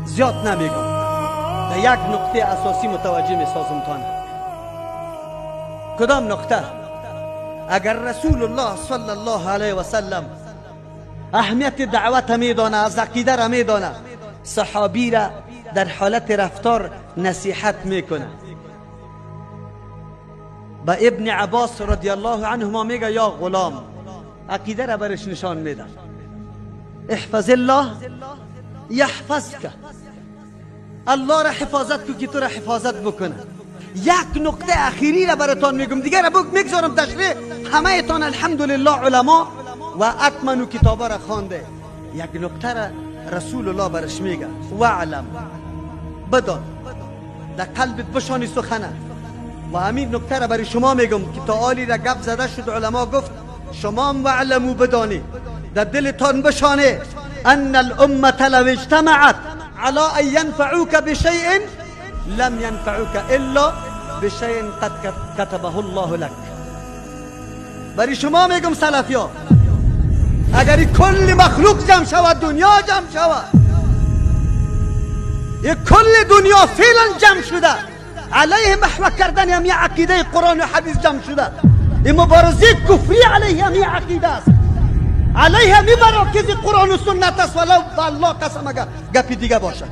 زیاد نمیگم، در یک نقطه اساسی متوجه میسازم تانه. کدام نقطه؟ اگر رسول الله صلی الله علیه و سلم اهمیت دعوت میدانه، از عقیده را میدانه، صحابی را در حالت رفتار نصیحت میکنه. با ابن عباس رضی الله عنهما میگه یا غلام، عقیده را برش نشان میده. احفظ الله یحفظک، الله را حفاظت کو که تو را حفاظت بکنه. یک نقطه اخیری را براتان میگم، دیگه را میگذارم تشریح. همه ایتان الحمدلله علما و اتمنو کتابا را خوانده. یک نقطه را رسول الله برش میگه، وعلم، بدان، در قلبت بشانی سخنه. و همین نکته را برای شما میگم که تا آلی را گپ زده شد، علما گفت شما وعلمو بدانی، در دلتان بشانه، ان الامه لو اجتمعت على ان ينفعوك بشيء لم ينفعوك الا بشيء قد كتبه الله لك. برای شما میگم سلفیا، اگر کل مخلوق جمع شود، دنیا جمع شود، کل دنیا فعلا جمع شده علیه محو کردن همین عقیده قرآن و حدیث جمع شده، این مبارزه کفری علیه همین عقیده است، علیه همین مراکز قرآن و سنت است. ولو بالله قسم اگر گپی دیگه باشه،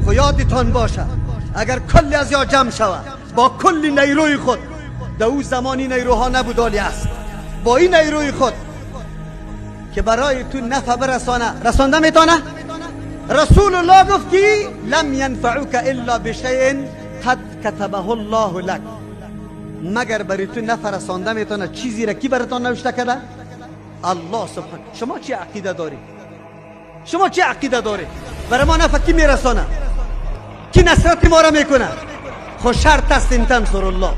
خو یادتان باشه اگر کلی از یا جمع شود با کلی نیروی خود، در او زمانی نیروها نبود، عالی است، با این نیروی خود که برای تو نفع برسانه، رسانده میتونه. رسول الله گفت که لم ينفعوك الا بشيء قد كتبه الله لك، مگر برای تو نفع رسانده میتونه چیزی را کی براتون نوشته کرده؟ الله سبحانه. شما چی عقیده داری؟ شما چی عقیده داری؟ برای ما نفع کی میرسانه؟ کی نصرت ما را میکنه؟ خو شرط است ان تنصر الله،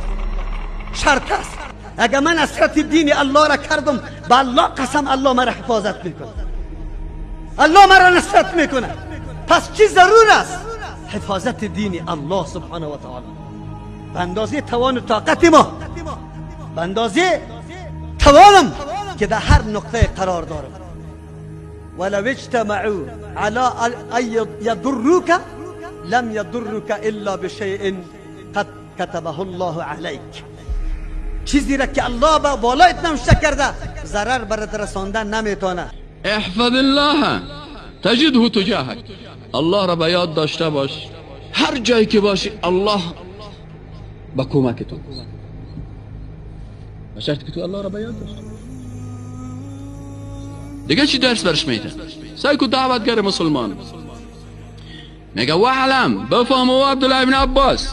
شرط است اگر من نصرت دین الله را کردم، با الله قسم الله مرا حفاظت میکنه، الله مرا نصرت میکنه. پس چی ضرور است؟ حفاظت دین الله سبحانه و تعالی به اندازه توان و طاقت ما، به اندازه توانم که در هر نقطه قرار دارم. ولو اجتمعوا على ان يضروك لم يضروك الا بشيء قد كتبه الله عليك، چیزی را که الله با بالایت نوشته کرده ضرر برات رساندن نمیتونه. احفظ الله تجده تجاهك، الله را به یاد داشته باش، هر جایی که باشی الله با کمک تو، به شرط که تو الله را به یاد داشته. دیگه چی درس برش میده؟ سعی کو دعوتگر مسلمان میگه وعلم، بفهم و عبدالله ابن عباس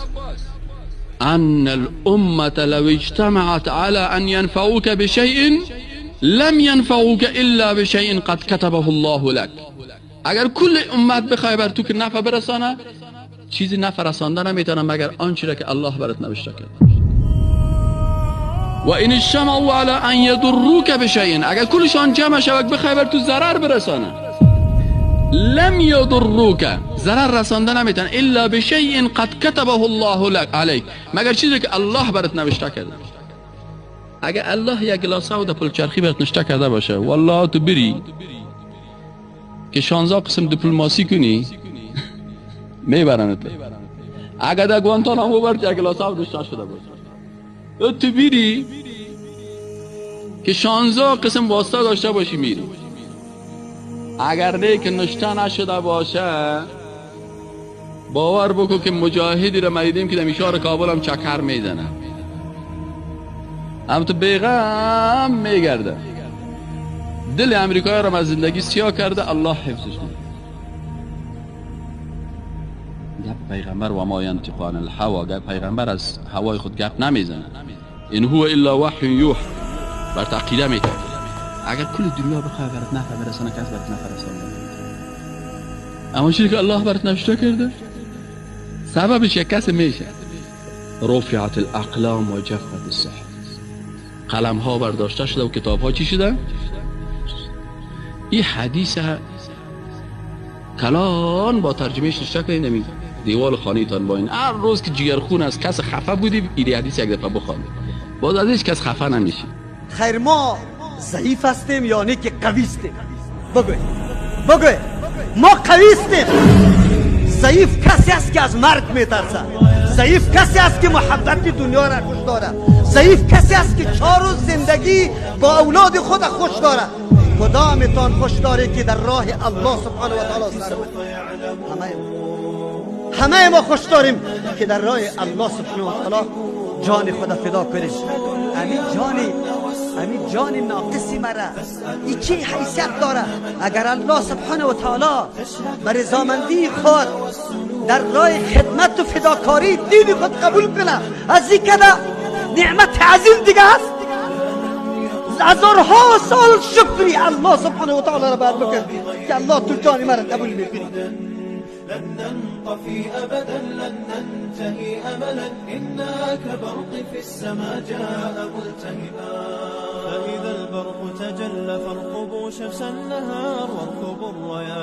ان الامه لو اجتمعت على ان ينفعوك بشيء لم ينفعوك الا بشيء قد كتبه الله لك. اگر کل امت بخوای بر تو که نفع برسانه، چیزی نفع رسانده نمیتونه مگر آنچه را که الله برات نوشته کرده. و ان اجتمعوا على ان يضروك بشيء، اگر کلشان جمع شود بخوای بر تو ضرر برسانه، لم يضروك، ضرر رسانده نمیتونه الا بشيء قد كتبه الله لك عليك، مگر چیزی که الله برات نوشته کرده. اگر الله یک گلاس آب در پلچرخی برات نوشته کرده باشه، والله تو بری که 16 قسم دیپلماسی کنی میبرنت. اگر در گوانتانامو برات یک گلاس آب نوشته شده باشه، تو بری که 16 قسم واسطه داشته باشی میری. اگر نه که نوشته نشده باشه، باور بکن که مجاهدی را مریدیم که در میشار کابل هم چکر میزنه، هم تو بیغم میگرده، دل امریکایی را از زندگی سیاه کرده، الله حفظش میده. گپ پیغمبر و ما ینطق عن الهوا، گپ پیغمبر از هوای خود گپ نمیزنه، این هو الا وحی یوحی، بر عقیده میتونه. اگر کل دنیا بخواه برات نفع برسانه، کس برات نفع رسانه، اما چیزی که الله برات نوشته کرده سببش یک کس میشه. رفعت الاقلام و جفت الصحف، قلم ها برداشته شده و کتاب ها چی شده؟ این حدیث کلان با ترجمهش نشته کنید نمی دیوال خانه تان با این، هر روز که جگرخون از کس خفه بودی این حدیث یک دفعه بخوانید، باز از هیچ کس خفه نمیشی. خیر ما ضعیف هستیم یا نه که قوی هستیم؟ بگوی ما قوی هستیم، ضعیف کسی است که از مرگ میترسه، ضعیف کسی است که محبت دنیا را خوش داره، ضعیف کسی است که 4 روز زندگی با اولاد خود خوش داره. کدامتان خوش داره که در راه الله سبحانه و تعالی سر همه ما خوش داریم که در راه الله سبحانه و تعالی جان خود فدا کنیم. همین جان ناقصی مرا این چه حیثیت داره؟ اگر الله سبحانه و تعالی بر رضامندی خود در راه خدمت و فداکاری دین خود قبول کنه، از این کده نعمت عظیم دیگه است. هزارها سال شکری الله سبحانه و تعالی را بر بکن که الله تو جان مرا قبول میکنی. لن ننطفي أبدا لن ننتهي أملا إنا كبرق في السماء جاء ملتهبا. فإذا البرق تجلى فارقبوا شمس النهار واركبوا الرايات